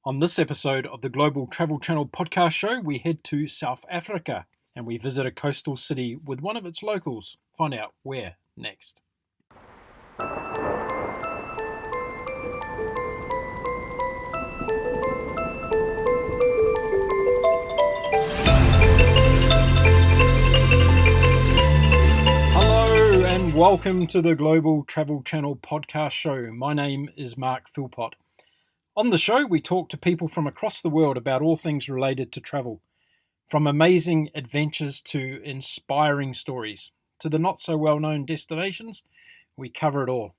On this episode of the Global Travel Channel podcast show, we head to South Africa and we visit a coastal city with one of its locals. Find out where next. Hello and welcome to the Global Travel Channel podcast show. My name is Mark Philpott. On the show, we talk to people from across the world about all things related to travel, from amazing adventures to inspiring stories, to the not-so-well-known destinations. We cover it all.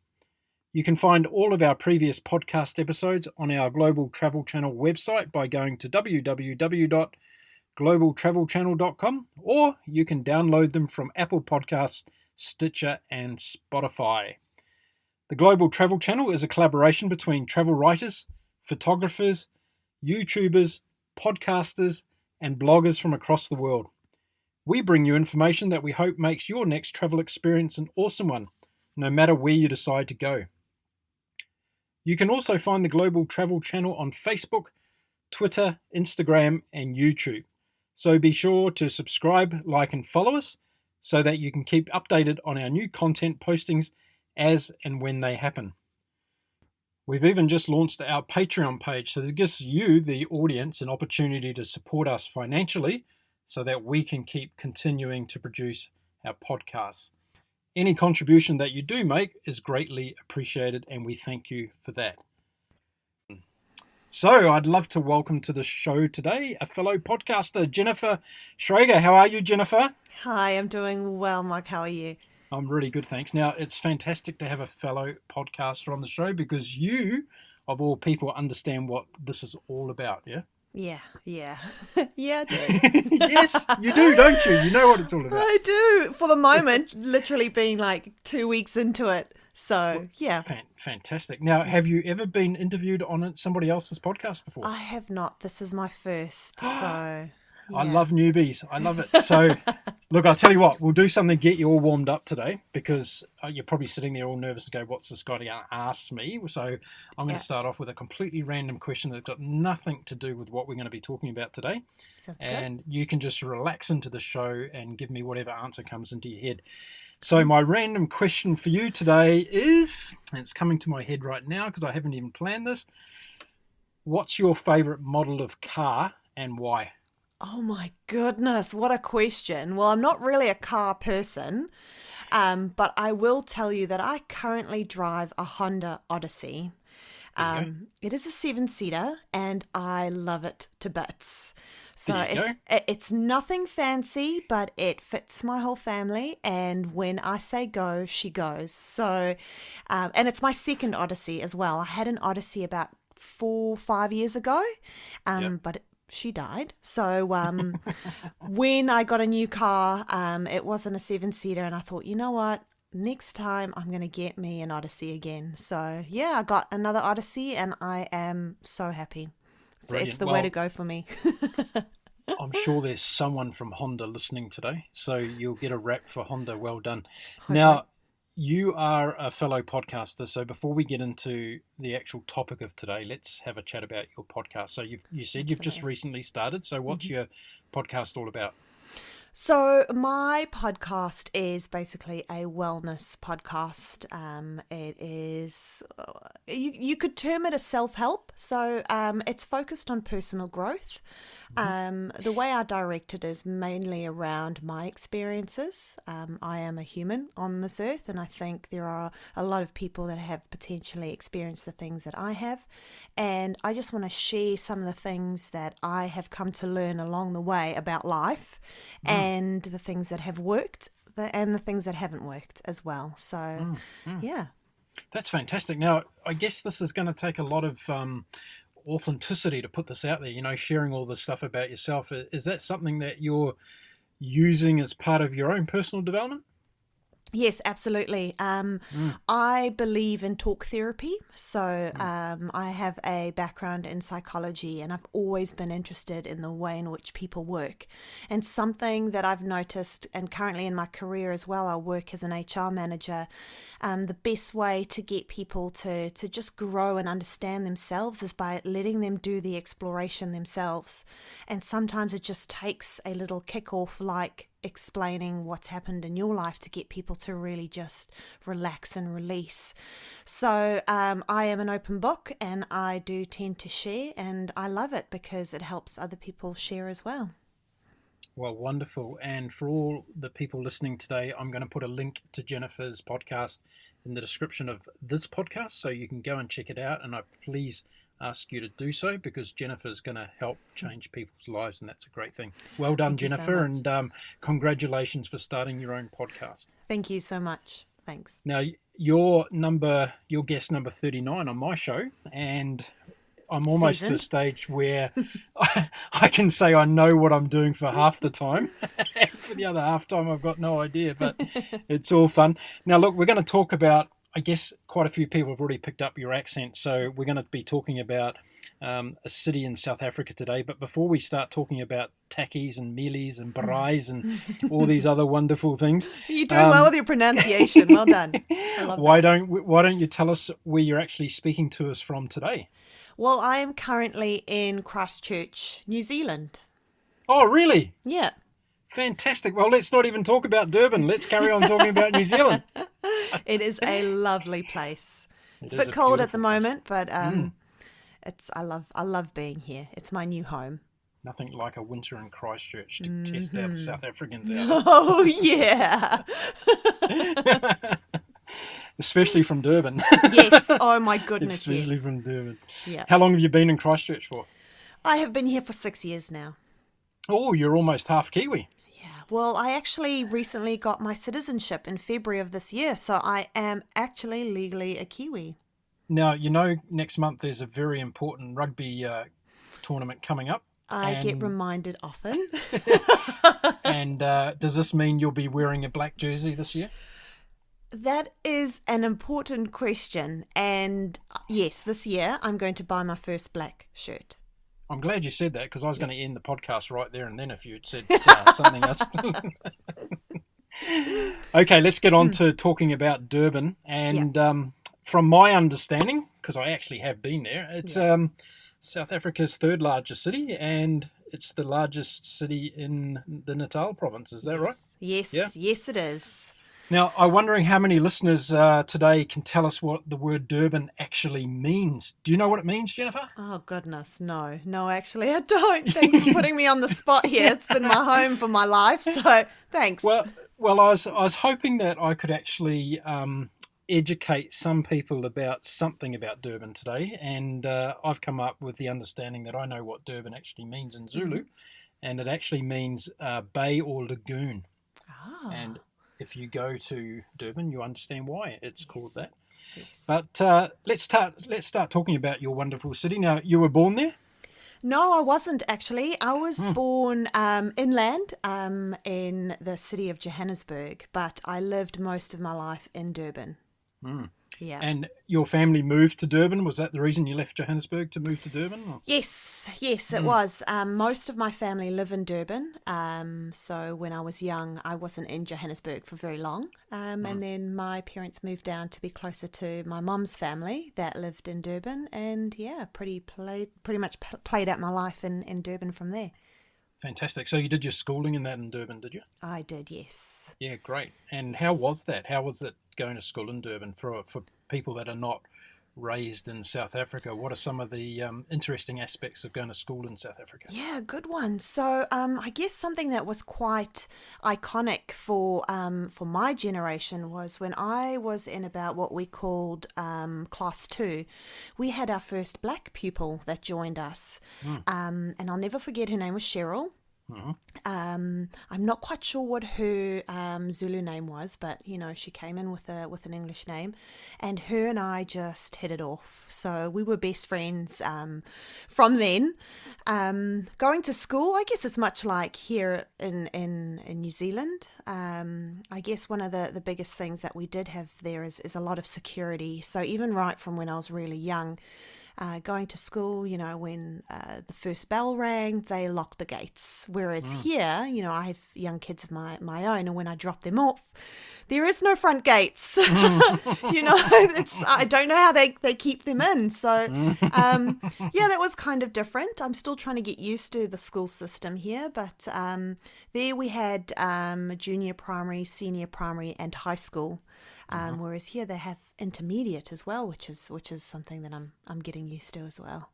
You can find all of our previous podcast episodes on our Global Travel Channel website by going to www.globaltravelchannel.com, or you can download them from Apple Podcasts, Stitcher, and Spotify. The Global Travel Channel is a collaboration between travel writers, photographers, YouTubers, podcasters, and bloggers from across the world. We bring you information that we hope makes your next travel experience an awesome one, no matter where you decide to go. You can also find the Global Travel Channel on Facebook, Twitter, Instagram, and YouTube. So be sure to subscribe, like, and follow us so that you can keep updated on our new content postings as and when they happen. We've even just launched our Patreon page, so this gives you, the audience, an opportunity to support us financially so that we can keep continuing to produce our podcasts. Any contribution that you do make is greatly appreciated, and we thank you for that. So I'd love to welcome to the show today a fellow podcaster, Jennifer Shraga. How are you, Jennifer? Hi, I'm doing well, Mark. How are you? I'm really good, thanks. Now, it's fantastic to have a fellow podcaster on the show because you, of all people, understand what this is all about, yeah? Yeah. Yeah, I do. Yes, you do, don't you? You know what it's all about. I do. For the moment, literally being like 2 weeks into it. So, yeah. Fantastic. Now, have you ever been interviewed on somebody else's podcast before? I have not. This is my first, so... Yeah. I love newbies. I love it. So, look, I'll tell you what, we'll do something to get you all warmed up today because you're probably sitting there all nervous to go, what's this guy going to ask me? So I'm going to start off with a completely random question that's got nothing to do with what we're going to be talking about today. Sounds and good. You can just relax into the show and give me whatever answer comes into your head. So my random question for you today is, and it's coming to my head right now because I haven't even planned this, what's your favourite model of car and why? Oh my goodness, what a question. Well, I'm not really a car person, but I will tell you that I currently drive a Honda Odyssey. It is a 7-seater and I love it to bits. So it's nothing fancy, but it fits my whole family. And when I say go, she goes. So, and it's my second Odyssey as well. I had an Odyssey about 4-5 years ago, but she died. So when I got a new car, it wasn't a 7-seater, and I thought, you know what? Next time I'm going to get me an Odyssey again. So yeah, I got another Odyssey, and I am so happy. It's the way to go for me. I'm sure there's someone from Honda listening today, so you'll get a rap for Honda. Well done. Okay. Now, you are a fellow podcaster, so before we get into the actual topic of today, let's have a chat about your podcast. So you said Absolutely. You've just recently started, so what's your podcast all about? So my podcast is basically a wellness podcast. It is, you could term it a self-help. So it's focused on personal growth. The way I direct it is mainly around my experiences. I am a human on this earth, and I think there are a lot of people that have potentially experienced the things that I have. And I just want to share some of the things that I have come to learn along the way about life and the things that have worked and the things that haven't worked as well. So, yeah. That's fantastic. Now, I guess this is going to take a lot of authenticity to put this out there, sharing all this stuff about yourself. Is that something that you're using as part of your own personal development? Yes, absolutely. I believe in talk therapy. So I have a background in psychology, and I've always been interested in the way in which people work. And something that I've noticed, and currently in my career as well, I work as an HR manager. The best way to get people to just grow and understand themselves is by letting them do the exploration themselves. And sometimes it just takes a little kick-off, like explaining what's happened in your life, to get people to really just relax and release. So I am an open book, and I do tend to share, and I love it because it helps other people share as well. Well, wonderful. And for all the people listening today, I'm going to put a link to Jennifer's podcast in the description of this podcast, so you can go and check it out. And I please ask you to do so, because Jennifer's going to help change people's lives, and that's a great thing. Well done, Jennifer, and congratulations for starting your own podcast. Thank you so much. Thanks. Now, your guest number 39 on my show, and I'm almost to a stage where I can say I know what I'm doing for half the time. For the other half time, I've got no idea, but it's all fun. Now, look, we're going to talk about, I guess quite a few people have already picked up your accent, so we're going to be talking about a city in South Africa today. But before we start talking about takkies and mealies and braais and all these other wonderful things, you're doing well with your pronunciation. Well done. I love why don't you tell us where you're actually speaking to us from today? Well, I am currently in Christchurch, New Zealand. Oh, really? Yeah. Fantastic. Well, let's not even talk about Durban. Let's carry on talking about New Zealand. It is a lovely place. It's a bit cold at the moment, but I love being here. It's my new home. Nothing like a winter in Christchurch to test out South Africans out. Oh, yeah. Especially from Durban. Yes. Oh, my goodness, Especially yes. from Durban. Yeah. How long have you been in Christchurch for? I have been here for 6 years now. Oh, you're almost half Kiwi. Yeah. Well, I actually recently got my citizenship in February of this year, so I am actually legally a Kiwi. Now, next month there's a very important rugby tournament coming up. I get reminded often. And does this mean you'll be wearing a black jersey this year? That is an important question. And yes, this year I'm going to buy my first black shirt. I'm glad you said that, because I was going to end the podcast right there and then if you had said something else. Okay, let's get on to talking about Durban. And from my understanding, because I actually have been there, it's South Africa's third largest city, and it's the largest city in the Natal province. Is that right? Yes, yes it is. Now, I'm wondering how many listeners today can tell us what the word Durban actually means. Do you know what it means, Jennifer? Oh, goodness, no. No, actually, I don't. Thanks for putting me on the spot here. It's been my home for my life, so thanks. Well, I was hoping that I could actually educate some people about something about Durban today, and I've come up with the understanding that I know what Durban actually means in Zulu, and it actually means bay or lagoon. Ah. And if you go to Durban, you understand why it's called that. Yes. But let's start talking about your wonderful city. Now, you were born there? No, I wasn't actually. I was born inland in the city of Johannesburg, but I lived most of my life in Durban. Yeah. And your family moved to Durban? Was that the reason you left Johannesburg to move to Durban? Or? Yes, it was. Most of my family live in Durban. So when I was young, I wasn't in Johannesburg for very long. And then my parents moved down to be closer to my mum's family that lived in Durban. And pretty much played out my life in Durban from there. Fantastic. So you did your schooling in Durban, did you? I did, yes. Yeah, great. And how was that? How was it going to school in Durban for people that are not raised in South Africa? What are some of the interesting aspects of going to school in South Africa? Yeah, good one. So I guess something that was quite iconic for my generation was when I was in about what we called class 2, we had our first black pupil that joined us. And I'll never forget, her name was Cheryl. Mm-hmm. I'm not quite sure what her Zulu name was, but she came in with an English name, and her and I just hit it off. So we were best friends from then. Going to school, I guess it's much like here in New Zealand. I guess one of the biggest things that we did have there is a lot of security. So even right from when I was really young, going to school, when the first bell rang, they locked the gates. Whereas here, I have young kids of my own, and when I drop them off, there is no front gates. I don't know how they keep them in. So, that was kind of different. I'm still trying to get used to the school system here, but there we had junior primary, senior primary, and high school. Whereas here they have intermediate as well, which is something that I'm getting used to as well.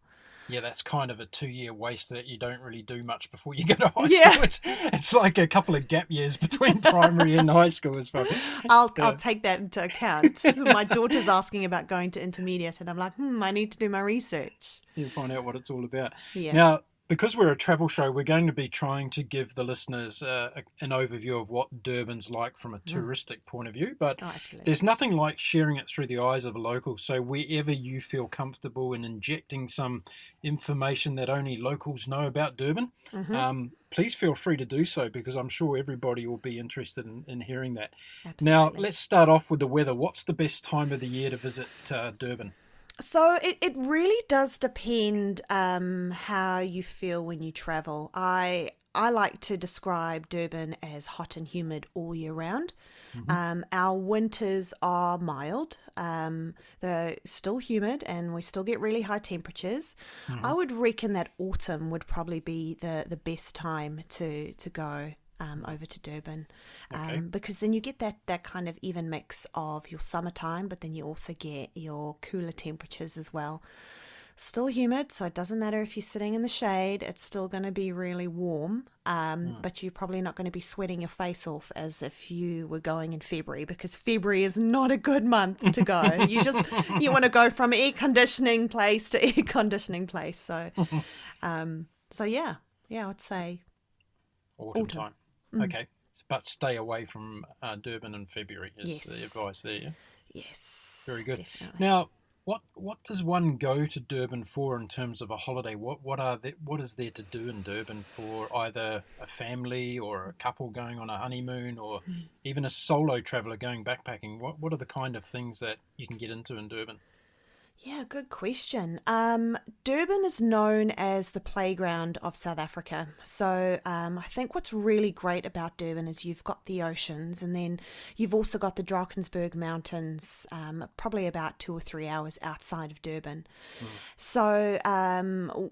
Yeah, that's kind of a 2-year waste that you don't really do much before you go to high school. It's like a couple of gap years between primary and high school as well. I'll take that into account. My daughter's asking about going to intermediate, and I'm like, I need to do my research. You find out what it's all about. Yeah. Now, because we're a travel show, we're going to be trying to give the listeners an overview of what Durban's like from a touristic point of view. But there's nothing like sharing it through the eyes of a local. So wherever you feel comfortable in injecting some information that only locals know about Durban, please feel free to do so, because I'm sure everybody will be interested in hearing that. Absolutely. Now, let's start off with the weather. What's the best time of the year to visit Durban? So it really does depend how you feel when you travel. I like to describe Durban as hot and humid all year round. Our winters are mild. They're still humid and we still get really high temperatures. I would reckon that autumn would probably be the best time to go over to Durban, because then you get that kind of even mix of your summertime, but then you also get your cooler temperatures as well. Still humid, so it doesn't matter if you're sitting in the shade, it's still going to be really warm, but you're probably not going to be sweating your face off as if you were going in February, because February is not a good month to go. You want to go from air conditioning place to air conditioning place. So yeah, I'd say autumn time. Okay, but stay away from Durban in February is the advice there. Yeah? Yes, very good. Definitely. Now, what does one go to Durban for in terms of a holiday? What is there to do in Durban for either a family or a couple going on a honeymoon, or even a solo traveller going backpacking? What are the kind of things that you can get into in Durban? Yeah, good question. Durban is known as the playground of South Africa. So I think what's really great about Durban is you've got the oceans, and then you've also got the Drakensberg Mountains, probably about 2 or 3 hours outside of Durban. So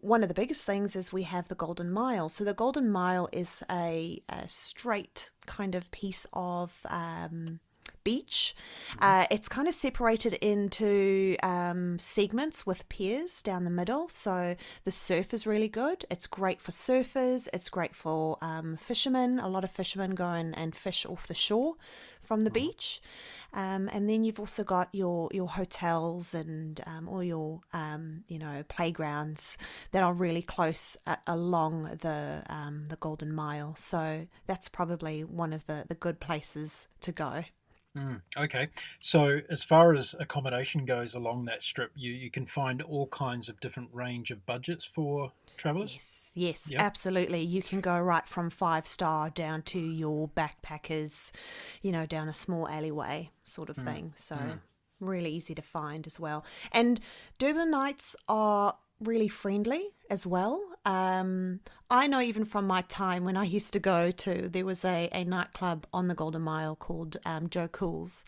one of the biggest things is we have the Golden Mile. So the Golden Mile is a straight kind of piece of beach. It's kind of separated into segments with piers down the middle, so the surf is really good. It's great for surfers, it's great for fishermen. A lot of fishermen go and fish off the shore from the beach, and then you've also got your hotels and all your playgrounds that are really close along the Golden Mile. So that's probably one of the good places to go. Okay, so as far as accommodation goes along that strip, you can find all kinds of different range of budgets for travellers? Yes, yep. Absolutely. You can go right from 5-star down to your backpackers, down a small alleyway sort of thing. So really easy to find as well. And Durbanites are really friendly as well. I know even from my time when I used to go to, there was a nightclub on the Golden Mile called Joe Cool's,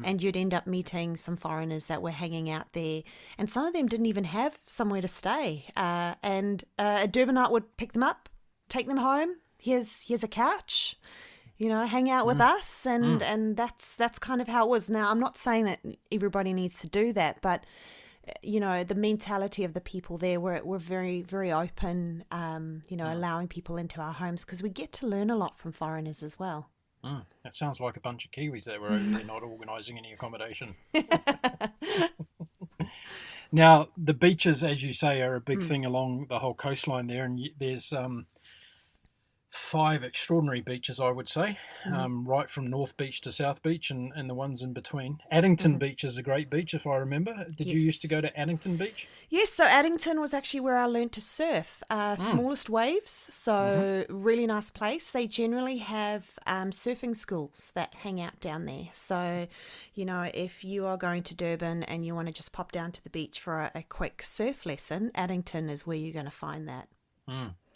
and you'd end up meeting some foreigners that were hanging out there, and some of them didn't even have somewhere to stay, and a Durbanite would pick them up, take them home. Here's a couch, hang out with us, and that's kind of how it was. Now, I'm not saying that everybody needs to do that, but the mentality of the people there were very, very open, allowing people into our homes, because we get to learn a lot from foreigners as well. That sounds like a bunch of Kiwis that were over there not organising any accommodation. Now, the beaches, as you say, are a big thing along the whole coastline there, and there's 5 extraordinary beaches, I would say, right from North Beach to South Beach and the ones in between. Addington Beach is a great beach, if I remember. Did you used to go to Addington Beach? Yes, so Addington was actually where I learned to surf. Smallest waves, so really nice place. They generally have surfing schools that hang out down there. So, if you are going to Durban and you want to just pop down to the beach for a quick surf lesson, Addington is where you're going to find that.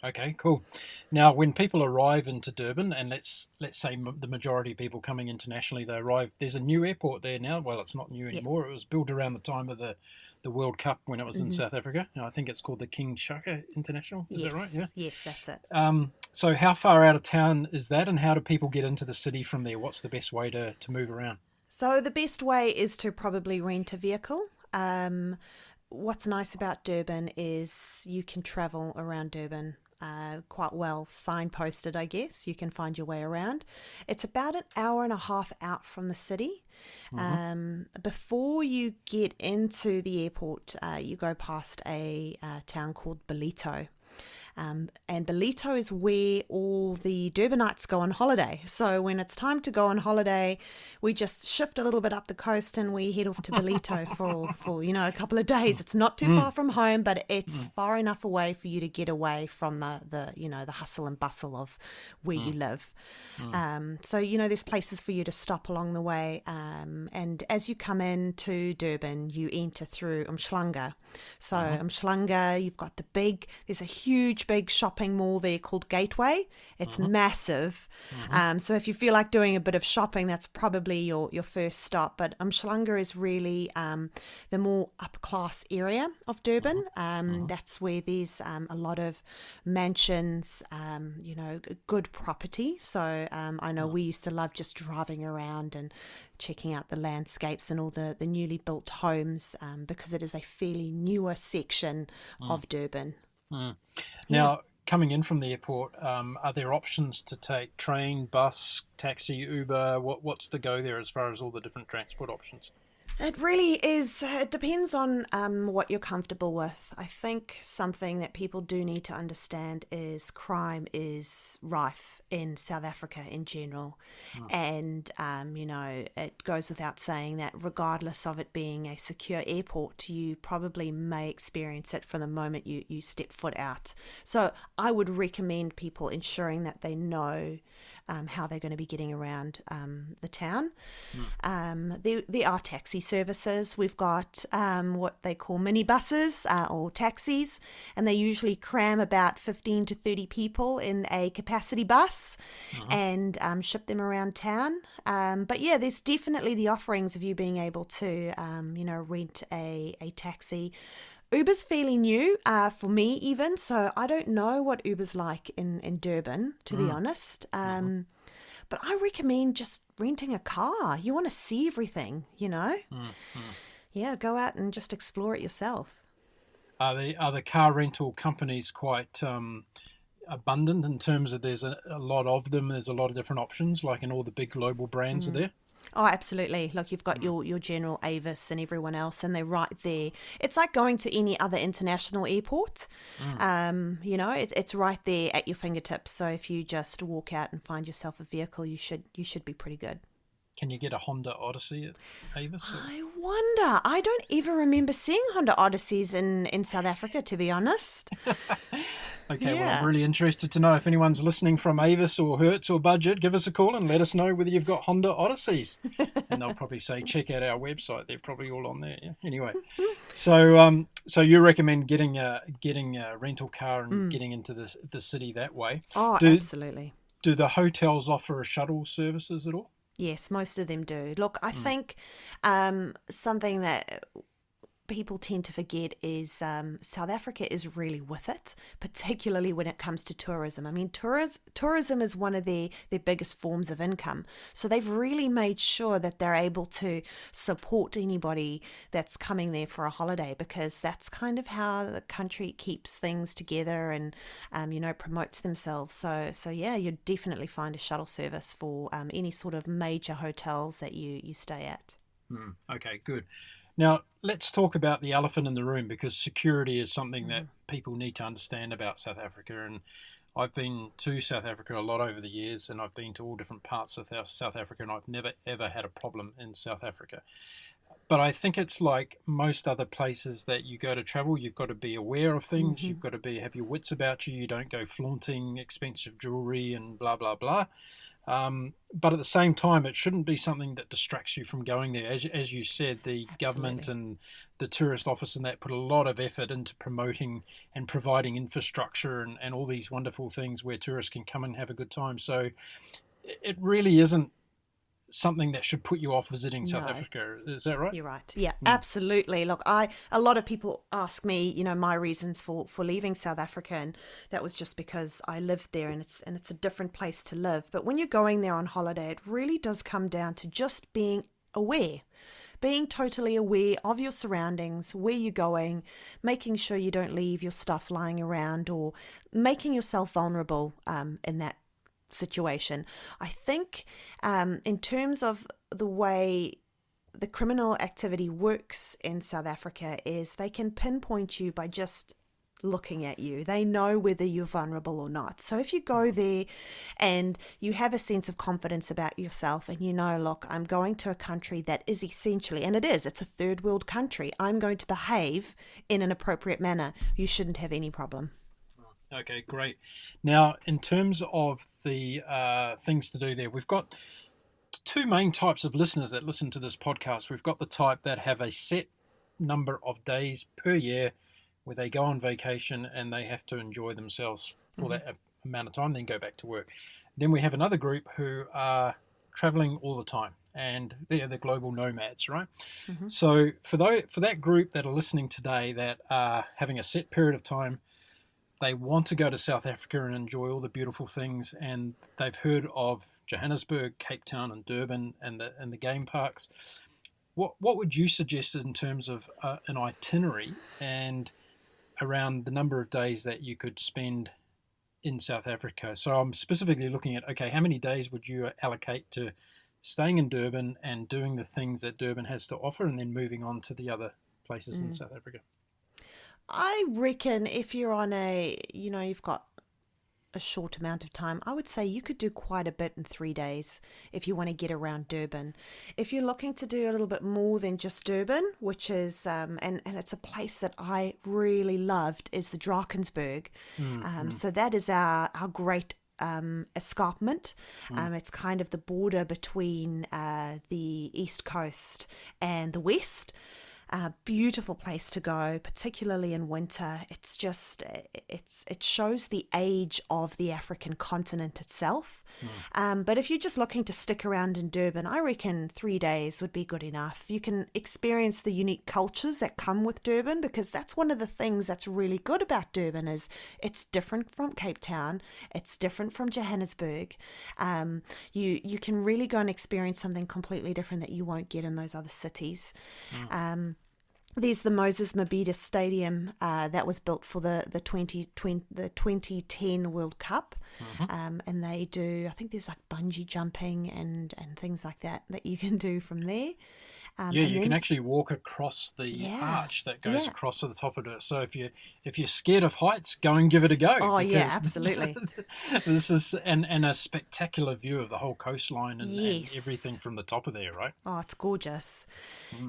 Okay, cool. Now, when people arrive into Durban, and let's say the majority of people coming internationally, they arrive. There's a new airport there now. Well, it's not new anymore. It was built around the time of the World Cup when it was in South Africa. I think it's called the King Shaka International. Is that right? Yeah. Yes, that's it. So, how far out of town is that, and how do people get into the city from there? What's the best way to move around? So the best way is to probably rent a vehicle. What's nice about Durban is you can travel around Durban quite well signposted, I guess. You can find your way around. It's about an hour and a half out from the city. Before you get into the airport, you go past a town called Ballito. And Ballito is where all the Durbanites go on holiday. So when it's time to go on holiday, we just shift a little bit up the coast and we head off to Ballito for a couple of days. It's not too far from home, but it's far enough away for you to get away from the hustle and bustle of where you live. So there's places for you to stop along the way. And as you come into Durban, you enter through Umhlanga. So Umhlanga, you've got there's a huge big shopping mall there called Gateway. It's massive. So if you feel like doing a bit of shopping, that's probably your first stop. But Umhlanga is really the more upper class area of Durban. That's where there's a lot of mansions, good property. So I know we used to love just driving around and checking out the landscapes and all the newly built homes because it is a fairly newer section of Durban. Now, coming in from the airport, are there options to take train, bus, taxi, Uber? What's the go there as far as all the different transport options? It really is. It depends on what you're comfortable with. I think something that people do need to understand is crime is rife in South Africa in general. And, it goes without saying that regardless of it being a secure airport, you probably may experience it from the moment you step foot out. So I would recommend people ensuring that they know how they're going to be getting around the town. There are taxi services. We've got what they call minibuses or taxis, and they usually cram about 15 to 30 people in a capacity bus and ship them around town. But yeah, there's definitely the offerings of you being able to, rent a taxi. Uber's fairly new for me even, so I don't know what Uber's like in Durban, to be honest. But I recommend just renting a car. You want to see everything, Yeah, go out and just explore it yourself. Are the car rental companies quite abundant in terms of there's a lot of them, there's a lot of different options, like in all the big global brands are there? Oh, absolutely. Look, you've got your General Avis and everyone else, and they're right there. It's like going to any other international airport. It's right there at your fingertips. So if you just walk out and find yourself a vehicle, you should be pretty good. Can you get a Honda Odyssey at Avis? I wonder. I don't ever remember seeing Honda Odysseys in South Africa, to be honest. Okay, well, I'm really interested to know if anyone's listening from Avis or Hertz or Budget. Give us a call and let us know whether you've got Honda Odysseys. And they'll probably say, check out our website. They're probably all on there. Yeah? Anyway, so you recommend getting a rental car and getting into the city that way? Oh, absolutely. Do the hotels offer a shuttle services at all? Yes, most of them do. Look, I think something that people tend to forget is South Africa is really with it, particularly when it comes to tourism. I mean, tourism is one of their biggest forms of income. So they've really made sure that they're able to support anybody that's coming there for a holiday, because that's kind of how the country keeps things together and, promotes themselves. So yeah, you'd definitely find a shuttle service for any sort of major hotels that you stay at. Okay, good. Now, let's talk about the elephant in the room, because security is something that people need to understand about South Africa. And I've been to South Africa a lot over the years, and I've been to all different parts of South Africa, and I've never ever had a problem in South Africa. But I think it's like most other places that you go to travel, you've got to be aware of things. Hmm. You've got to have your wits about you. You don't go flaunting expensive jewelry and blah blah blah. But at the same time, it shouldn't be something that distracts you from going there. As you said, the government Absolutely. and the tourist office and that put a lot of effort into promoting and providing infrastructure and all these wonderful things where tourists can come and have a good time. So it really isn't something that should put you off visiting South No. Africa. Is that right? You're right. Yeah, Mm. absolutely. Look, a lot of people ask me, my reasons for leaving South Africa, and that was just because I lived there, and it's a different place to live. But when you're going there on holiday, it really does come down to just being aware. Being totally aware of your surroundings, where you're going, making sure you don't leave your stuff lying around, or making yourself vulnerable in that situation. I think in terms of the way the criminal activity works in South Africa is they can pinpoint you by just looking at you. They know whether you're vulnerable or not. So if you go there and you have a sense of confidence about yourself, and look, I'm going to a country that is essentially, and it's a third world country, I'm going to behave in an appropriate manner, you shouldn't have any problem. Okay, great. Now, in terms of the things to do there, we've got two main types of listeners that listen to this podcast. We've got the type that have a set number of days per year where they go on vacation and they have to enjoy themselves for that amount of time, then go back to work. Then we have another group who are traveling all the time, and they're the global nomads, right? Mm-hmm. So for that group that are listening today that are having a set period of time, they want to go to South Africa and enjoy all the beautiful things, and they've heard of Johannesburg, Cape Town, and Durban, and the game parks. What would you suggest in terms of an itinerary and around the number of days that you could spend in South Africa? So I'm specifically looking at, okay, how many days would you allocate to staying in Durban and doing the things that Durban has to offer, and then moving on to the other places in South Africa? I reckon if you're on you've got a short amount of time, I would say you could do quite a bit in 3 days if you want to get around Durban. If you're looking to do a little bit more than just Durban, which is, and it's a place that I really loved, is the Drakensberg. So that is our great escarpment. It's kind of the border between the East Coast and the West. Beautiful place to go, particularly in winter. It's just it shows the age of the African continent itself. But if you're just looking to stick around in Durban, I reckon 3 days would be good enough. You can experience the unique cultures that come with Durban, because that's one of the things that's really good about Durban is it's different from Cape Town, it's different from Johannesburg. You can really go and experience something completely different that you won't get in those other cities. There's the Moses Mabhida Stadium that was built for the 2010 World Cup. And they do, I think there's like bungee jumping and things like that you can do from there. Yeah, you can actually walk across the Yeah, arch that goes yeah. across to the top of it. So if you're scared of heights, go and give it a go. Oh, yeah, Because absolutely. this is and a spectacular view of the whole coastline and Yes. everything from the top of there, right? Oh, it's gorgeous.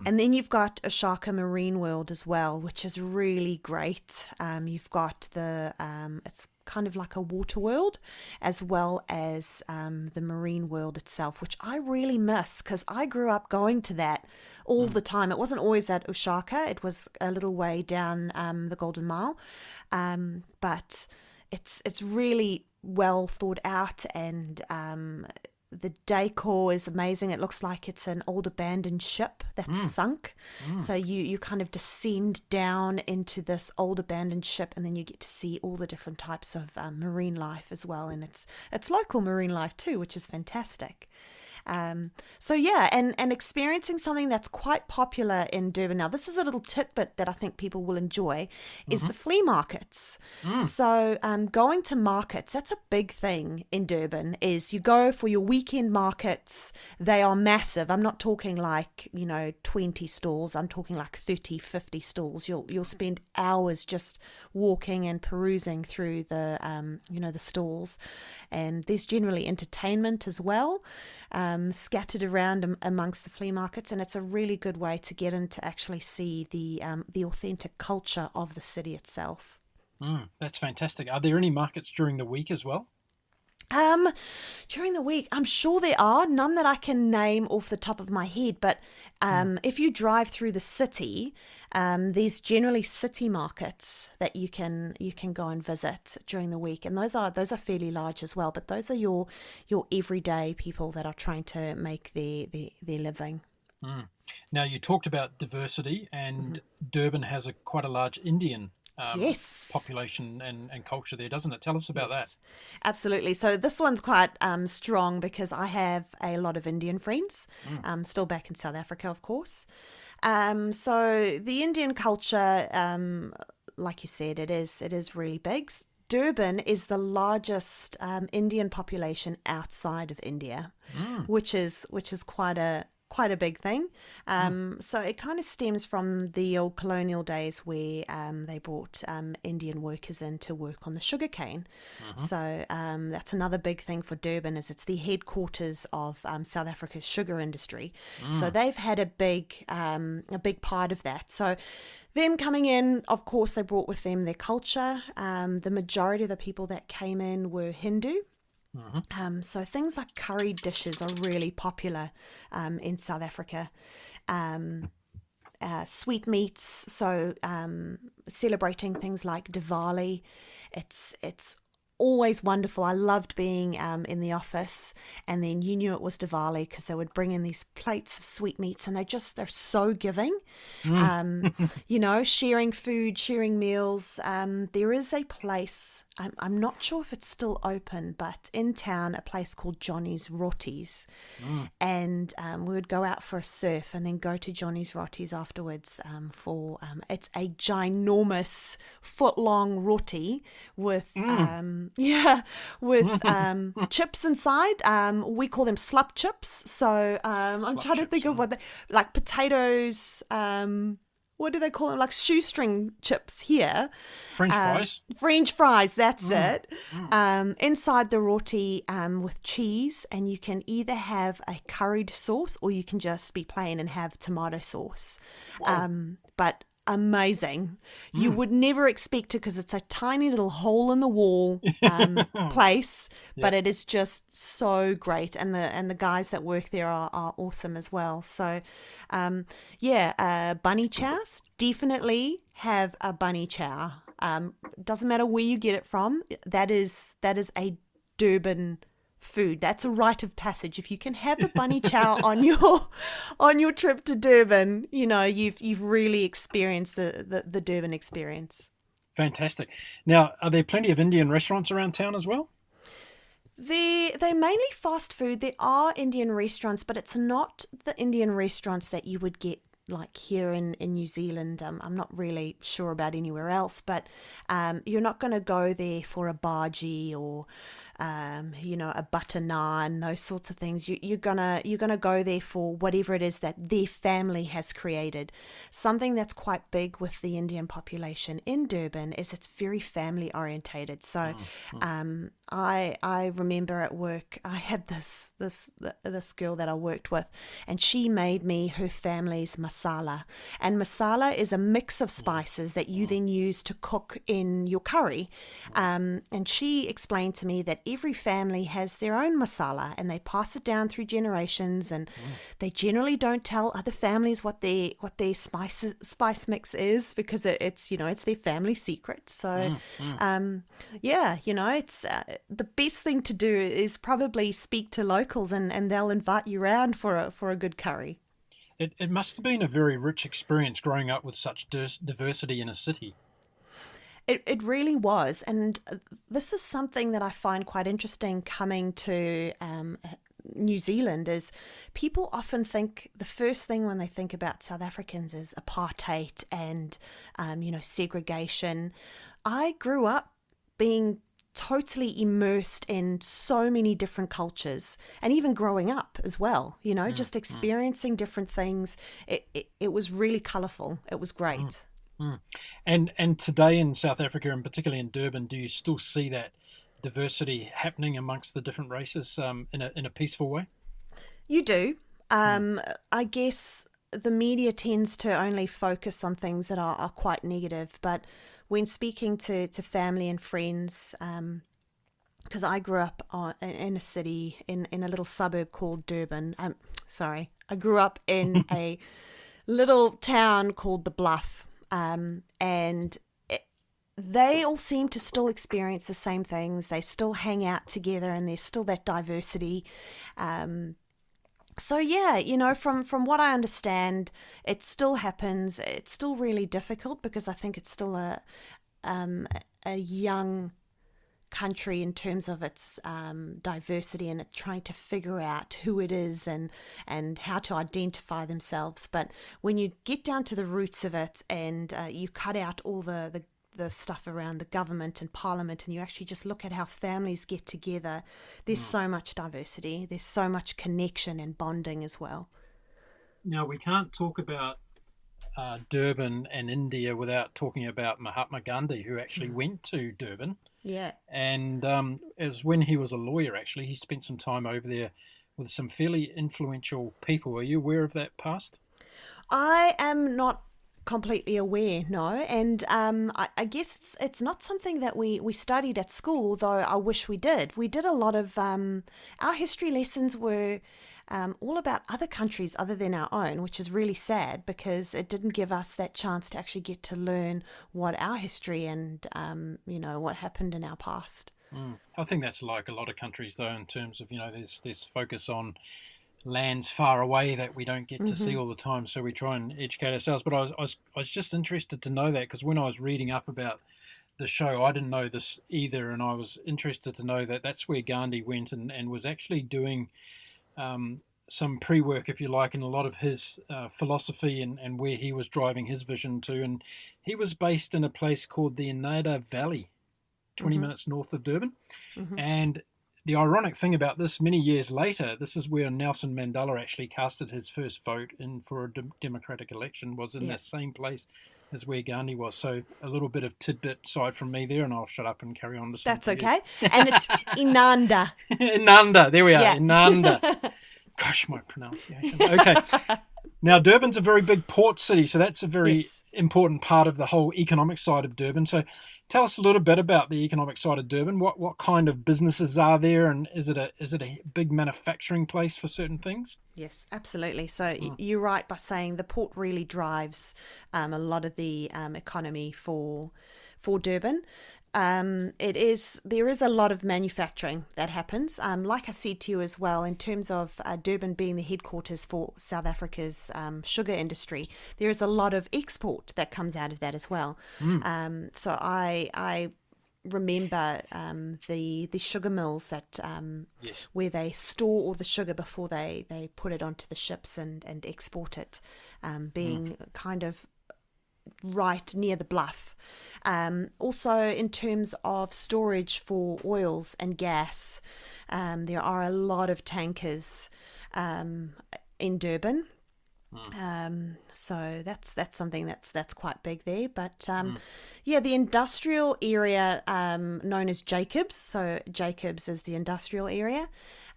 And then you've got Oshaka Marine World as well, which is really great. You've got it's kind of like a water world, as well as the marine world itself, which I really miss because I grew up going to that all the time. It wasn't always at Oshaka. It was a little way down the Golden Mile. But it's really well thought out, and the decor is amazing. It looks like it's an old abandoned ship that's sunk. So you kind of descend down into this old abandoned ship, and then you get to see all the different types of marine life as well. And it's local marine life too, which is fantastic. So yeah, and experiencing something that's quite popular in Durban now. This is a little tidbit that I think people will enjoy, is the flea markets. So going to markets, that's a big thing in Durban. Is you go for your weekend markets. They are massive. I'm not talking like 20 stalls. I'm talking like 30, 50 stalls. You'll spend hours just walking and perusing through the the stalls, and there's generally entertainment as well, scattered around amongst the flea markets, and it's a really good way to get in to actually see the authentic culture of the city itself. That's fantastic. Are there any markets during the week as well? During the week, I'm sure there are none that I can name off the top of my head, but if you drive through the city, there's generally city markets that you can go and visit during the week, and those are fairly large as well. But those are your everyday people that are trying to make their living. Now, you talked about diversity, and Durban has quite a large Indian Yes. population and culture there, doesn't it? Tell us about that. Absolutely. So this one's quite strong because I have a lot of Indian friends, still back in South Africa, of course. So the Indian culture, like you said, it is really big. Durban is the largest Indian population outside of India, which is quite a big thing. So it kind of stems from the old colonial days where they brought Indian workers in to work on the sugarcane. So that's another big thing for Durban, is it's the headquarters of South Africa's sugar industry. So they've had a big part of that. So them coming in, of course, they brought with them their culture. The majority of the people that came in were Hindu. So things like curry dishes are really popular in South Africa. Sweetmeats, so celebrating things like Diwali. It's always wonderful. I loved being in the office, and then you knew it was Diwali because they would bring in these plates of sweetmeats, and they're so giving. Sharing food, sharing meals. There is a place, I'm not sure if it's still open, but in town, a place called Johnny's Rotis. And we would go out for a surf and then go to Johnny's Rotis afterwards it's a ginormous foot-long roti with chips inside. We call them slup chips. So I'm trying to think of what like potatoes. What do they call them? Like shoestring chips here. French fries. French fries, that's it. Inside the roti with cheese, and you can either have a curried sauce or you can just be plain and have tomato sauce. But amazing. You would never expect it because it's a tiny little hole in the wall place, but it is just so great, and the guys that work there are awesome as well. So bunny chows, definitely have a bunny chow. Doesn't matter where you get it from, that is a Durban food. That's a rite of passage. If you can have a bunny chow on your trip to Durban, you've really experienced the Durban experience. Fantastic. Now, are there plenty of Indian restaurants around town as well? They're mainly fast food. There are Indian restaurants, but it's not the Indian restaurants that you would get like here in New Zealand. I'm not really sure about anywhere else, but you're not going to go there for a bhaji or a butter naan, those sorts of things. You're gonna go there for whatever it is that their family has created. Something that's quite big with the Indian population in Durban is it's very family orientated. So I remember at work I had this girl that I worked with, and she made me her family's masala. And masala is a mix of spices that you then use to cook in your curry. And she explained to me that every family has their own masala, and they pass it down through generations, and they generally don't tell other families what their spice mix is, because it's their family secret. So it's the best thing to do is probably speak to locals, and they'll invite you around for a good curry. It must have been a very rich experience growing up with such diversity in a city. It really was, and this is something that I find quite interesting coming to New Zealand is people often think the first thing when they think about South Africans is apartheid and, segregation. I grew up being totally immersed in so many different cultures, and even growing up as well, just experiencing different things. It was really colourful. It was great. And today in South Africa, and particularly in Durban, do you still see that diversity happening amongst the different races in a peaceful way? You do. I guess the media tends to only focus on things that are quite negative, but when speaking to family and friends, because I grew up in a city, in a little suburb called Durban. I grew up in a little town called The Bluff, and they all seem to still experience the same things. They still hang out together, and there's still that diversity. So yeah, from what I understand, it still happens. It's still really difficult because I think it's still a young country in terms of its diversity, and it's trying to figure out who it is and how to identify themselves. But when you get down to the roots of it, and you cut out all the stuff around the government and parliament, and you actually just look at how families get together, there's so much diversity, there's so much connection and bonding as well. Now, we can't talk about Durban and India without talking about Mahatma Gandhi, who actually went to Durban. Yeah. And as when he was a lawyer, actually, he spent some time over there with some fairly influential people. Are you aware of that past? I am not completely aware, no, and I guess it's not something that we studied at school, although I wish we did. We did a lot of our history lessons were all about other countries other than our own, which is really sad because it didn't give us that chance to actually get to learn what our history and what happened in our past. I think that's like a lot of countries, though, in terms of there's this focus on lands far away that we don't get to see all the time, so we try and educate ourselves. But I was just interested to know that, because when I was reading up about the show, I didn't know this either, and I was interested to know that that's where Gandhi went and was actually doing some pre-work, if you like, in a lot of his philosophy and where he was driving his vision to. And he was based in a place called the Inada Valley, 20 minutes north of Durban. And the ironic thing about this, many years later, this is where Nelson Mandela actually casted his first vote in for a democratic election, was in that same place as where Gandhi was. So a little bit of tidbit side from me there, and I'll shut up and carry on listening. That's okay. And it's Inanda. Inanda, there we are, Inanda. Gosh, my pronunciation. Okay. Now, Durban's a very big port city, so that's a very important part of the whole economic side of Durban. So tell us a little bit about the economic side of Durban. What kind of businesses are there, and is it a big manufacturing place for certain things? Yes, absolutely. So you're right by saying the port really drives a lot of the economy for Durban. There is a lot of manufacturing that happens. Like I said to you as well, in terms of Durban being the headquarters for South Africa's sugar industry, there is a lot of export that comes out of that as well. So I remember the sugar mills that where they store all the sugar before they put it onto the ships and export it, being kind of right near the bluff. Also, in terms of storage for oils and gas, there are a lot of tankers in Durban. So that's something that's quite big there. But the industrial area known as Jacobs. So Jacobs is the industrial area.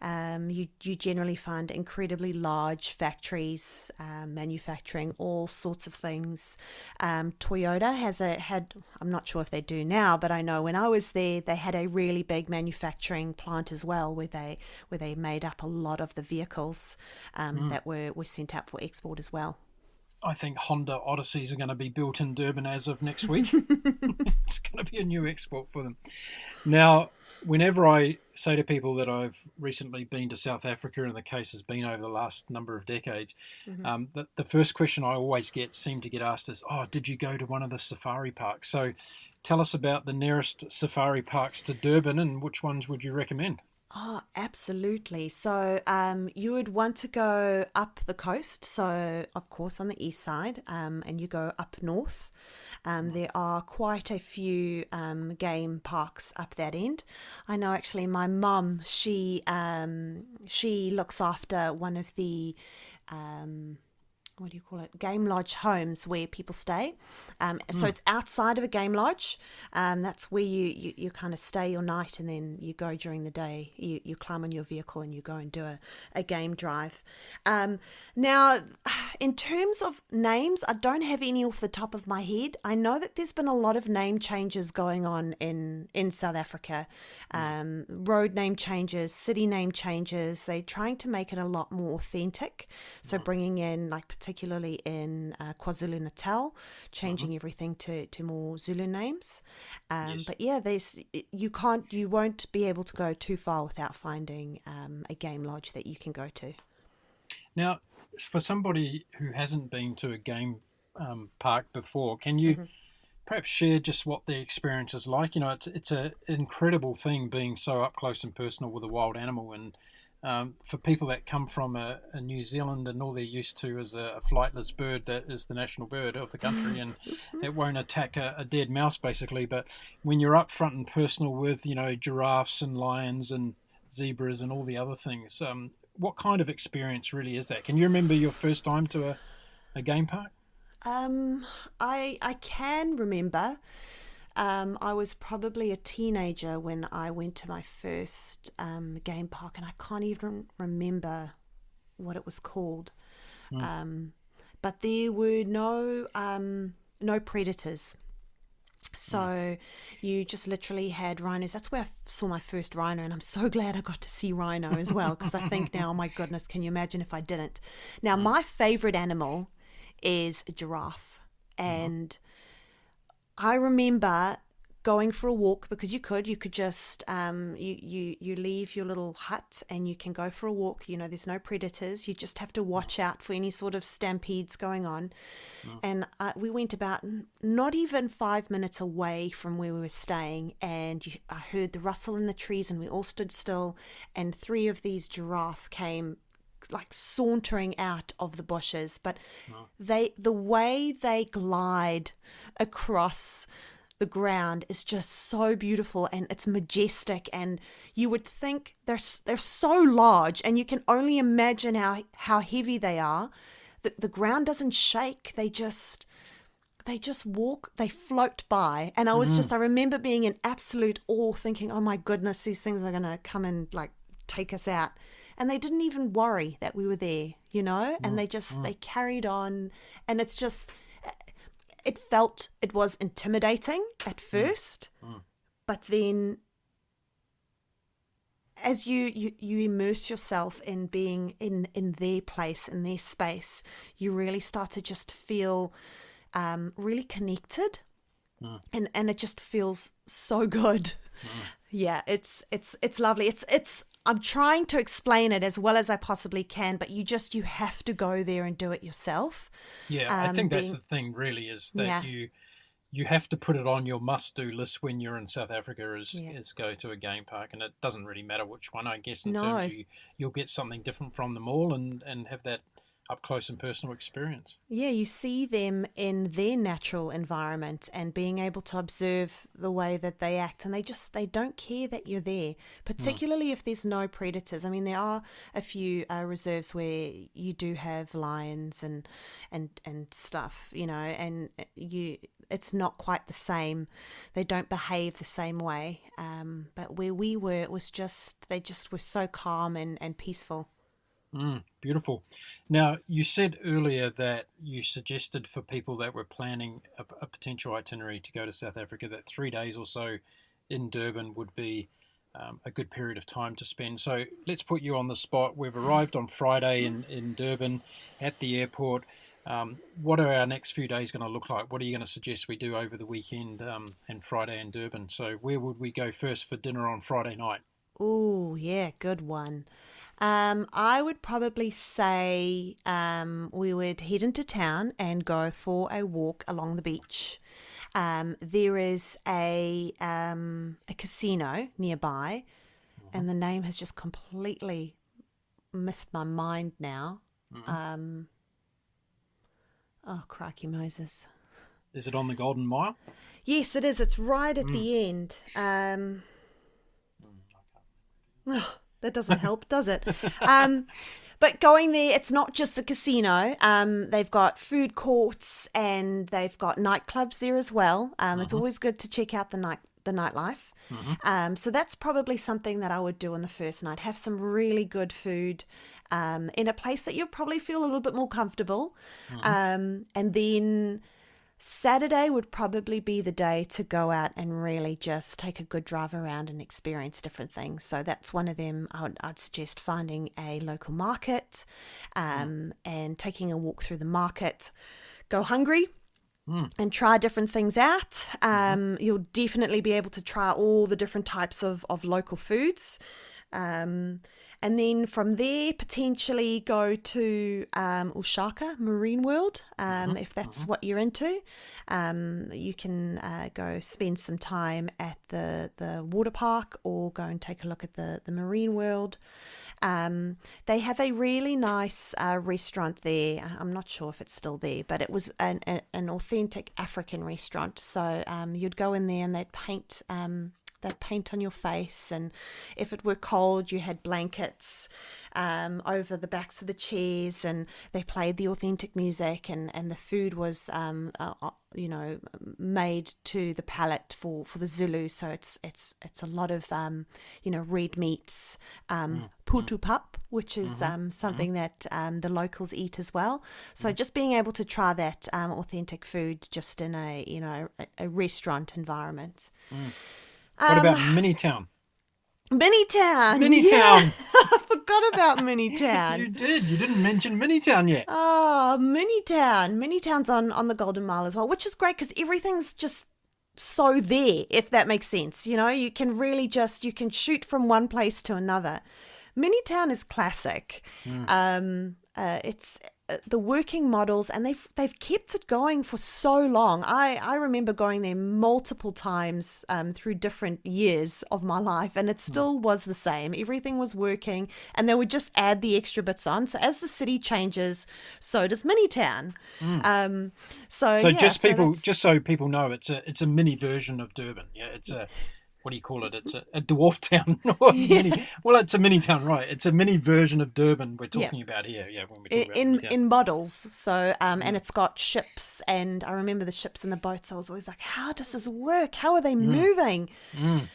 You generally find incredibly large factories manufacturing all sorts of things. Toyota had I'm not sure if they do now, but I know when I was there they had a really big manufacturing plant as well, where they made up a lot of the vehicles that were sent out for export as well. I think Honda Odysseys are going to be built in Durban as of next week. It's going to be a new export for them. Now, whenever I say to people that I've recently been to South Africa, and the case has been over the last number of decades, the first question I always seem to get asked is, did you go to one of the safari parks? So tell us about the nearest safari parks to Durban, and which ones would you recommend? Oh, absolutely. So, you would want to go up the coast. So, of course, on the east side, and you go up north. There are quite a few game parks up that end. I know actually my mum, she looks after one of the what do you call it? Game lodge homes where people stay. So it's outside of a game lodge. That's where you kind of stay your night and then you go during the day. You climb on your vehicle and you go and do a game drive. Now, in terms of names, I don't have any off the top of my head. I know that there's been a lot of name changes going on in South Africa. Road name changes, city name changes. They're trying to make it a lot more authentic. So bringing in, like, particularly in KwaZulu-Natal, changing everything to more Zulu names. Yes. But yeah, you won't be able to go too far without finding a game lodge that you can go to. Now, for somebody who hasn't been to a game park before, can you perhaps share just what the experience is like? You know, it's an incredible thing being so up close and personal with a wild animal, and for people that come from a New Zealand and all they're used to is a flightless bird that is the national bird of the country and it won't attack a dead mouse basically. But when you're up front and personal with, you know, giraffes and lions and zebras and all the other things, what kind of experience really is that? Can you remember your first time to a game park? I can remember. I was probably a teenager when I went to my first game park, and I can't even remember what it was called. But there were no predators. So you just literally had rhinos. That's where I saw my first rhino, and I'm so glad I got to see rhino as well, because I think now, oh my goodness, can you imagine if I didn't? Now, my favorite animal is a giraffe, and I remember going for a walk because you could just you leave your little hut and you can go for a walk. You know, there's no predators. You just have to watch out for any sort of stampedes going on. And we went about not even 5 minutes away from where we were staying, and I heard the rustle in the trees, and we all stood still, and 3 of these giraffe came like sauntering out of the bushes. But the way they glide across the ground is just so beautiful, and it's majestic, and you would think they're so large, and you can only imagine how heavy they are. The ground doesn't shake. They just walk, they float by. And I remember being in absolute awe, thinking, oh my goodness, these things are gonna come and like take us out. And they didn't even worry that we were there, you know, and they carried on. And it was intimidating at first, but then as you immerse yourself in being in their place, in their space, you really start to just feel really connected, and it just feels so good. Yeah, it's lovely. It's I'm trying to explain it as well as I possibly can, but you have to go there and do it yourself. Yeah, I think that's the thing really, is that you have to put it on your must-do list when you're in South Africa is go to a game park, and it doesn't really matter which one, I guess, in terms of you'll get something different from them all and have that up close and personal experience. Yeah, you see them in their natural environment and being able to observe the way that they act, and they don't care that you're there, particularly if there's no predators. I mean, there are a few reserves where you do have lions and stuff, you know, and it's not quite the same. They don't behave the same way. But where we were, it was they just were so calm and peaceful. Beautiful. Now, you said earlier that you suggested for people that were planning a potential itinerary to go to South Africa that 3 days or so in Durban would be a good period of time to spend. So let's put you on the spot. We've arrived on Friday in Durban at the airport. What are our next few days going to look like? What are you going to suggest we do over the weekend and Friday in Durban? So where would we go first for dinner on Friday night? Oh, yeah, good one. I would probably say we would head into town and go for a walk along the beach. There is a casino nearby, and the name has just completely missed my mind now. Oh, crikey Moses. Is it on the Golden Mile? Yes, it is. It's right at the end. Oh, that doesn't help, does it? But going there, it's not just a casino. They've got food courts and they've got nightclubs there as well. It's always good to check out the nightlife. So that's probably something that I would do on the first night. Have some really good food in a place that you'll probably feel a little bit more comfortable. And then Saturday would probably be the day to go out and really just take a good drive around and experience different things. So that's one of them. I'd suggest finding a local market and taking a walk through the market. Go hungry. And try different things out. You'll definitely be able to try all the different types of local foods. And then from there, potentially go to Ushaka Marine World, if that's what you're into. You can go spend some time at the water park or go and take a look at the Marine World. They have a really nice restaurant there. I'm not sure if it's still there, but it was an authentic African restaurant. So you'd go in there and they'd paint on your face, and if it were cold you had blankets over the backs of the chairs, and they played the authentic music, and the food was made to the palate for the Zulu. So it's a lot of red meats, putupap, which is something that the locals eat as well. So just being able to try that authentic food just in a restaurant environment. What about Minitown? Minitown. Minitown. I forgot about Minitown. You did. You didn't mention Minitown yet. Oh, Minitown. Minitown's on the Golden Mile as well, which is great because everything's just so there, if that makes sense. You can really you can shoot from one place to another. Minitown is classic. It's the working models, and they've kept it going for so long. I remember going there multiple times through different years of my life, and it still was the same. Everything was working, and they would just add the extra bits on. So as the city changes, so does Minitown. Just so people know, it's a mini version of Durban. Yeah, it's a. What do you call it? It's a dwarf town. Well, it's a mini town, right? It's a mini version of Durban we're talking about here. Yeah, when we're talking about in models. So, and it's got ships, and I remember the ships and the boats. I was always like, how does this work? How are they moving?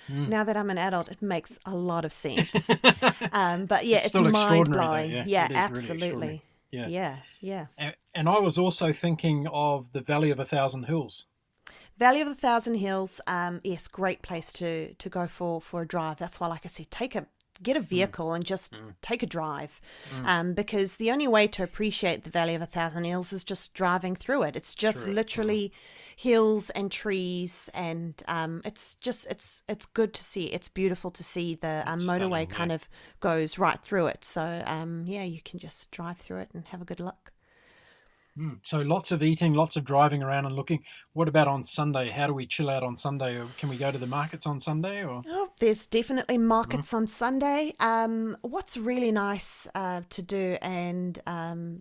Now that I'm an adult, it makes a lot of sense. But yeah, it's mind blowing. Yeah, absolutely. Really yeah. And I was also thinking of the Valley of a Thousand Hills. Valley of the Thousand Hills, yes, great place to go for a drive. That's why, like I said, get a vehicle and just take a drive, because the only way to appreciate the Valley of a Thousand Hills is just driving through it. It's just literally hills and trees, and it's good to see. It's beautiful to see. The motorway kind of goes right through it. So you can just drive through it and have a good look. So lots of eating, lots of driving around and looking. What about on Sunday? How do we chill out on Sunday? Or can we go to the markets on Sunday? Or there's definitely markets on Sunday. What's really nice to do, and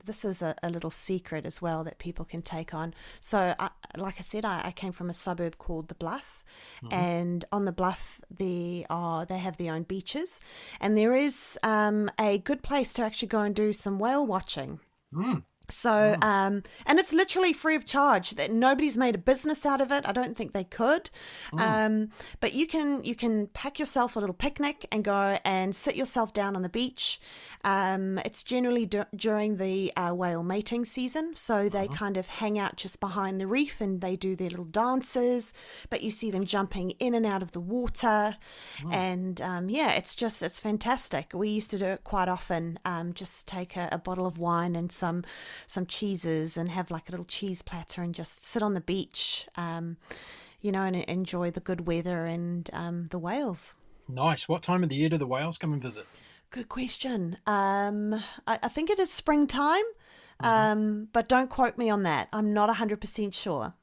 this is a little secret as well that people can take on. So, like I said, I came from a suburb called the Bluff, and on the Bluff they have their own beaches, and there is a good place to actually go and do some whale watching. So, and it's literally free of charge. That nobody's made a business out of it. I don't think they could. But you can pack yourself a little picnic and go and sit yourself down on the beach. It's generally during the whale mating season, so they kind of hang out just behind the reef and they do their little dances. But you see them jumping in and out of the water, and it's fantastic. We used to do it quite often. Just take a bottle of wine and some cheeses and have like a little cheese platter and just sit on the beach, and enjoy the good weather and the whales. Nice. What time of the year do the whales come and visit? Good question. I think it is springtime, but don't quote me on that. I'm not 100% sure.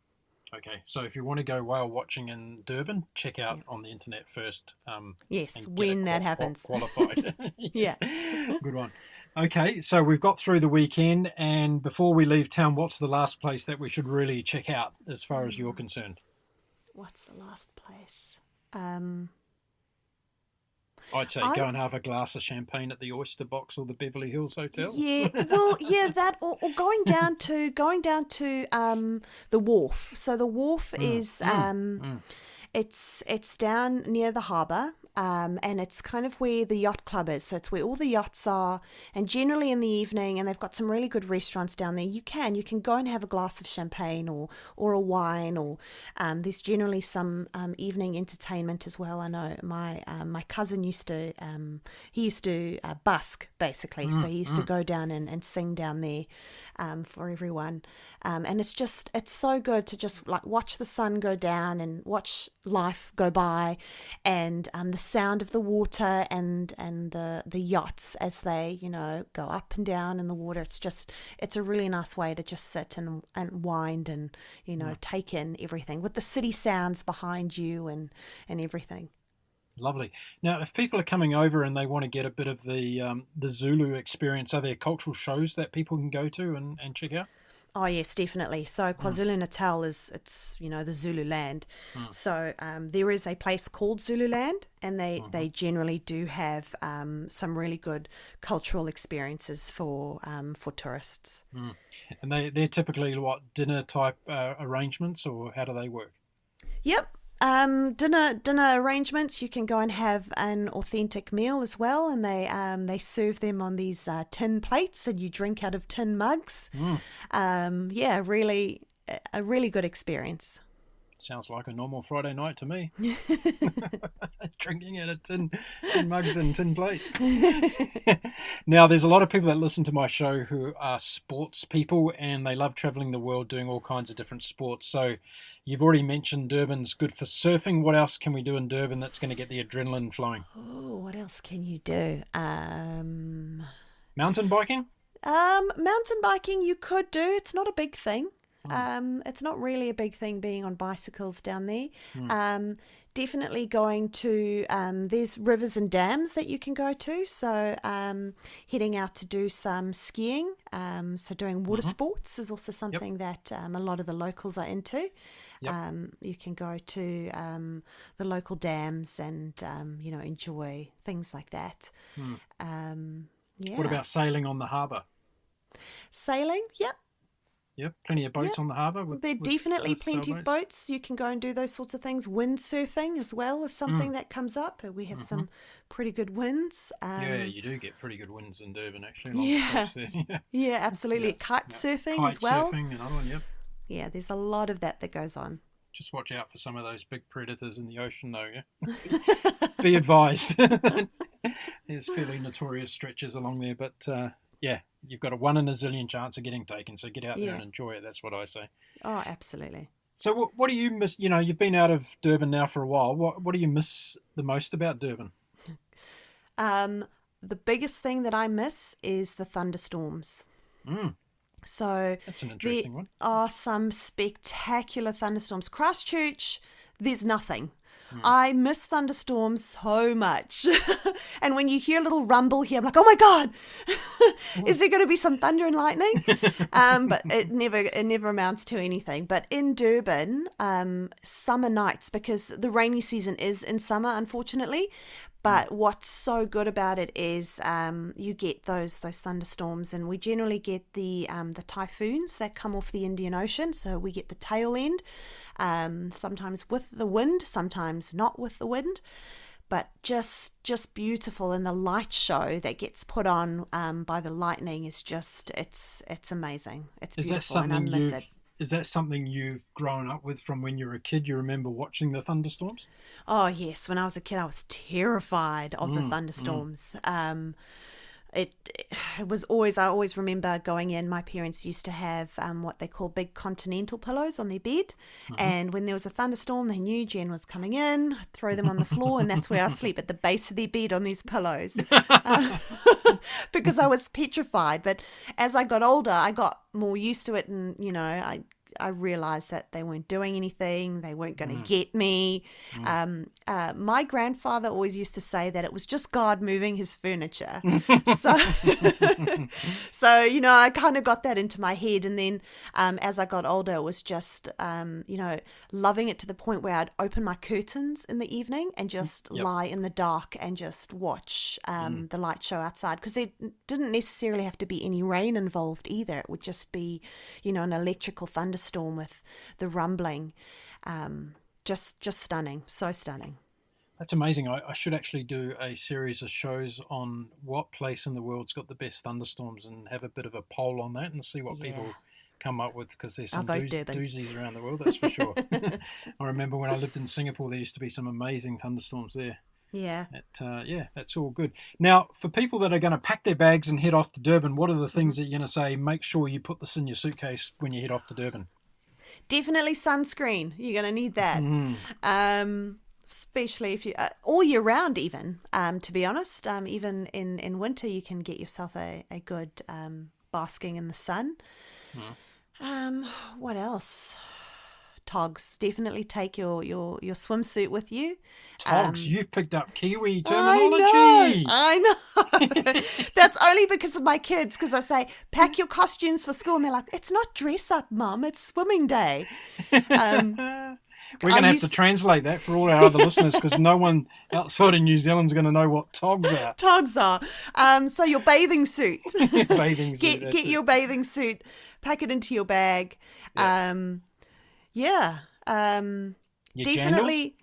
Okay, so if you want to go whale watching in Durban, check out Yeah. on the internet first, Yes, and get it when that happens. qualified. Yeah. Yes, good one. Okay, so we've got through the weekend, and before we leave town, what's the last place that we should really check out as far as you're concerned? What's the last place? I'd say I go and have a glass of champagne at the Oyster Box or the Beverly Hills Hotel. Yeah, well, yeah, that or going down to the wharf. So the wharf is Mm. it's down near the harbour, and it's kind of where the yacht club is. So it's where all the yachts are, and generally in the evening, and they've got some really good restaurants down there. You can go and have a glass of champagne or a wine, or there's generally some evening entertainment as well. I know my cousin used to busk basically, so he used to go down and sing down there for everyone, and it's so good to just like watch the sun go down and watch life go by, and the sound of the water and the yachts as they go up and down in the water. It's a really nice way to just sit and wind and take in everything with the city sounds behind you and everything. Lovely. Now, if people are coming over and they want to get a bit of the Zulu experience, are there cultural shows that people can go to and check out? Oh yes, definitely. So KwaZulu-Natal it's the Zulu land. So there is a place called Zululand, and they generally do have some really good cultural experiences for tourists. And they're typically what, dinner type arrangements, or how do they work? Yep. Dinner arrangements. You can go and have an authentic meal as well, and they serve them on these tin plates, and you drink out of tin mugs. Yeah, really a really good experience. Sounds like a normal Friday night to me. Drinking out of tin mugs and tin plates. Now, there's a lot of people that listen to my show who are sports people, and they love traveling the world doing all kinds of different sports. So you've already mentioned Durban's good for surfing. What else can we do in Durban that's going to get the adrenaline flowing? Oh, what else can you do? Mountain biking? Mountain biking you could do. It's not a big thing. It's not really a big thing being on bicycles down there. Definitely going to, there's rivers and dams that you can go to. So heading out to do some skiing. So doing water sports is also something that a lot of the locals are into. You can go to the local dams and, enjoy things like that. Yeah. What about sailing on the harbour? Sailing? Yep. Yep, plenty of boats on the harbour. There are definitely plenty of boats. You can go and do those sorts of things. Windsurfing as well is something that comes up. We have some pretty good winds. Yeah, you do get pretty good winds in Durban, actually. Yeah, yeah, absolutely. Kite surfing as well. Kite surfing, another one, yep. Yeah, there's a lot of that goes on. Just watch out for some of those big predators in the ocean, though, yeah? Be advised. There's fairly notorious stretches along there, but... yeah, you've got a 1 in a zillion chance of getting taken, so get out there and enjoy it. That's what I say. Oh, absolutely. So what do you miss? You've been out of Durban now for a while. What do you miss the most about Durban? The biggest thing that I miss is the thunderstorms. So that's an interesting one. There are some spectacular thunderstorms. Christchurch, there's nothing. I miss thunderstorms so much. And when you hear a little rumble here, I'm like, oh my God, is there going to be some thunder and lightning? But it never amounts to anything. But in Durban, summer nights, because the rainy season is in summer, unfortunately. But what's so good about it is you get those thunderstorms, and we generally get the typhoons that come off the Indian Ocean. So we get the tail end, sometimes with the wind, sometimes not with the wind. But just beautiful, and the light show that gets put on by the lightning is just it's amazing. It's beautiful, and I miss it. Is that something you've grown up with from when you were a kid? You remember watching the thunderstorms? Oh, yes. When I was a kid, I was terrified of the thunderstorms. It was always, I always remember going in, my parents used to have what they call big continental pillows on their bed. And when there was a thunderstorm, they knew Jen was coming in, I'd throw them on the floor, and that's where I sleep, at the base of their bed on these pillows. Because I was petrified. But as I got older, I got more used to it, and, I realized that they weren't doing anything. They weren't going to get me. My grandfather always used to say that it was just God moving his furniture. So, so I kind of got that into my head. And then as I got older, it was just, loving it to the point where I'd open my curtains in the evening and just lie in the dark and just watch the light show outside, because there didn't necessarily have to be any rain involved either. It would just be, an electrical thunderstorm with the rumbling. Just stunning. So stunning. That's amazing. I should actually do a series of shows on what place in the world's got the best thunderstorms and have a bit of a poll on that and see what people come up with, because there's some doozies around the world, that's for sure. I remember when I lived in Singapore, there used to be some amazing thunderstorms there. Yeah. That's all good. Now, for people that are going to pack their bags and head off to Durban, what are the things that you're going to say, make sure you put this in your suitcase when you head off to Durban? Definitely sunscreen. You're going to need that. Especially if you, all year round even, to be honest. Even in winter, you can get yourself a good basking in the sun. What else? Togs. Definitely take your swimsuit with you. Togs. You've picked up Kiwi terminology. I know. That's only because of my kids, because I say, pack your costumes for school. And they're like, it's not dress up, Mum. It's swimming day. We're going to have to translate that for all our other listeners, because no one outside of New Zealand's going to know what togs are. Togs are. So your bathing suit. Bathing suit. Get your bathing suit. Pack it into your bag. Your definitely.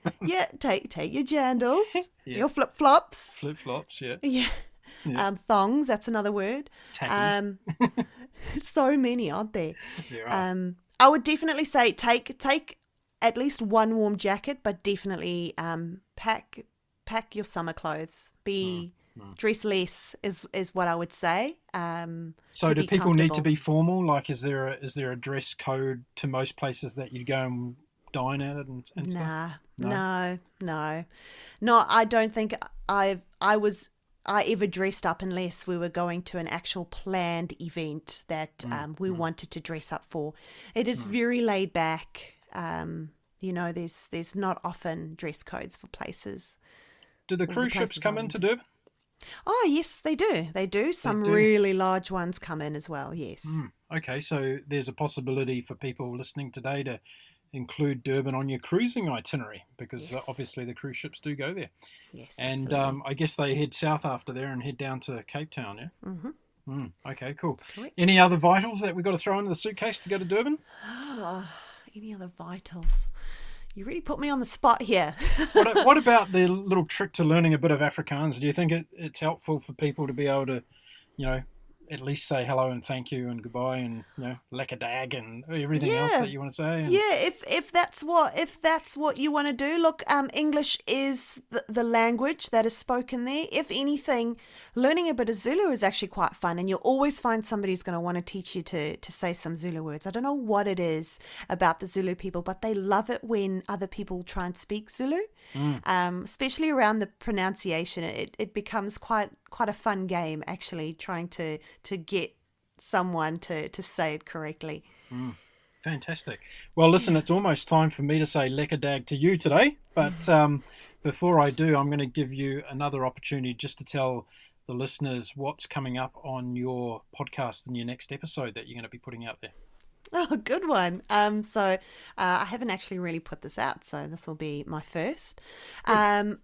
Take your jandals. Your flip flops. Flip flops. Yeah. Thongs. That's another word. Tackies. So many, aren't there? Yeah. I would definitely say take at least one warm jacket, but definitely pack your summer clothes. Dress less is what I would say. So do people need to be formal? Like, is there a dress code to most places that you go and dine at and stuff? No. No, I don't think I ever dressed up unless we were going to an actual planned event that we wanted to dress up for. It is very laid back. There's not often dress codes for places. Do the cruise ships come into Durban? Oh, yes, they do. They do. Some really large ones come in as well, yes. Okay, so there's a possibility for people listening today to include Durban on your cruising itinerary, because obviously the cruise ships do go there. Yes, and I guess they head south after there and head down to Cape Town, yeah? Mm-hmm. Okay, cool. Correct. Any other vitals that we've got to throw into the suitcase to go to Durban? Any other vitals? You really put me on the spot here. What about the little trick to learning a bit of Afrikaans? Do you think it's helpful for people to be able to, at least say hello and thank you and goodbye and lekker dag and everything else that you want to say? If that's what you want to do. Look, English is the language that is spoken there. If anything, learning a bit of Zulu is actually quite fun, and you'll always find somebody who's going to want to teach you to say some Zulu words. I don't know what it is about the Zulu people, but they love it when other people try and speak Zulu, especially around the pronunciation. It becomes quite a fun game, actually, trying to get someone to say it correctly. Fantastic. Well, listen, it's almost time for me to say lekker dag to you today, but before I do, I'm going to give you another opportunity just to tell the listeners what's coming up on your podcast in your next episode that you're going to be putting out there. Oh, good one. So I haven't actually really put this out, so this will be my first.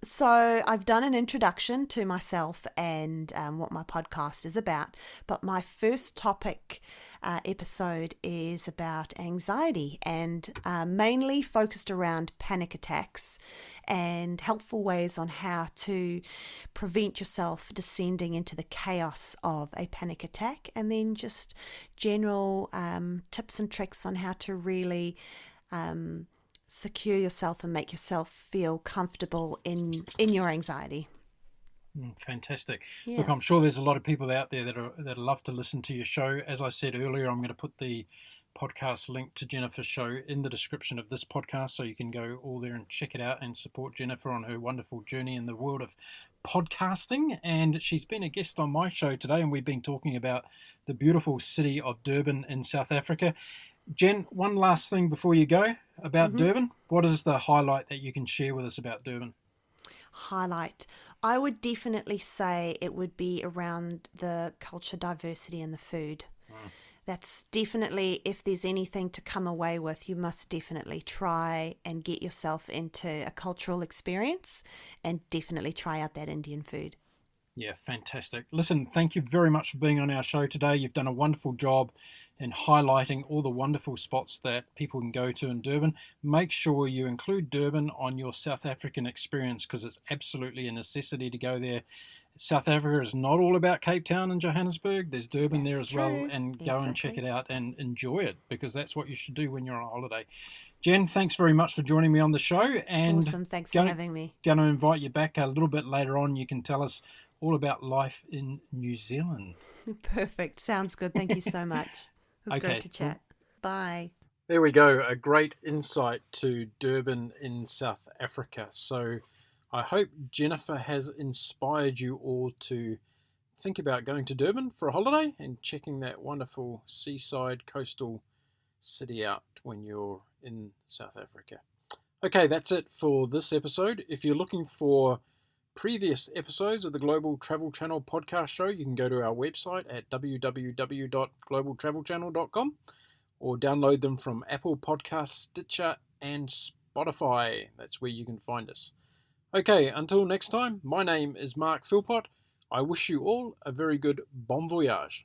So I've done an introduction to myself and what my podcast is about, but my first topic episode is about anxiety and mainly focused around panic attacks and helpful ways on how to prevent yourself descending into the chaos of a panic attack, and then just general tips and tricks on how to really secure yourself and make yourself feel comfortable in your anxiety. Fantastic. Yeah. Look, I'm sure there's a lot of people out there that love to listen to your show. As I said earlier, I'm going to put the podcast link to Jennifer's show in the description of this podcast, so you can go all there and check it out and support Jennifer on her wonderful journey in the world of podcasting. And she's been a guest on my show today, and we've been talking about the beautiful city of Durban in South Africa. Jen, one last thing before you go about Hmm. Durban. What is the highlight that you can share with us about Durban? Highlight. I would definitely say it would be around the culture diversity and the food. Mm. That's definitely, if there's anything to come away with, you must definitely try and get yourself into a cultural experience and definitely try out that Indian food. Yeah, fantastic. Listen, thank you very much for being on our show today. You've done a wonderful job in highlighting all the wonderful spots that people can go to in Durban. Make sure you include Durban on your South African experience because it's absolutely a necessity to go there. South Africa is not all about Cape Town and Johannesburg. There's Durban there That's as well, true. and go and check Exactly. it out and enjoy it because that's what you should do when you're on holiday. Jen, thanks very much for joining me on the show, and Awesome. Thanks for going having me. to invite you back a little bit later on. You can tell us all about life in New Zealand. Perfect. Sounds good. Thank you so much. It was great Okay, to chat. Bye. there we go. A great insight to Durban in South Africa. So I hope Jennifer has inspired you all to think about going to Durban for a holiday and checking that wonderful seaside coastal city out when you're in South Africa. Okay, that's it for this episode. If you're looking for previous episodes of the Global Travel Channel podcast show, you can go to our website at www.globaltravelchannel.com or download them from Apple Podcasts, Stitcher, and Spotify. That's where you can find us. Okay, until next time, my name is Mark Philpott. I wish you all a very good bon voyage.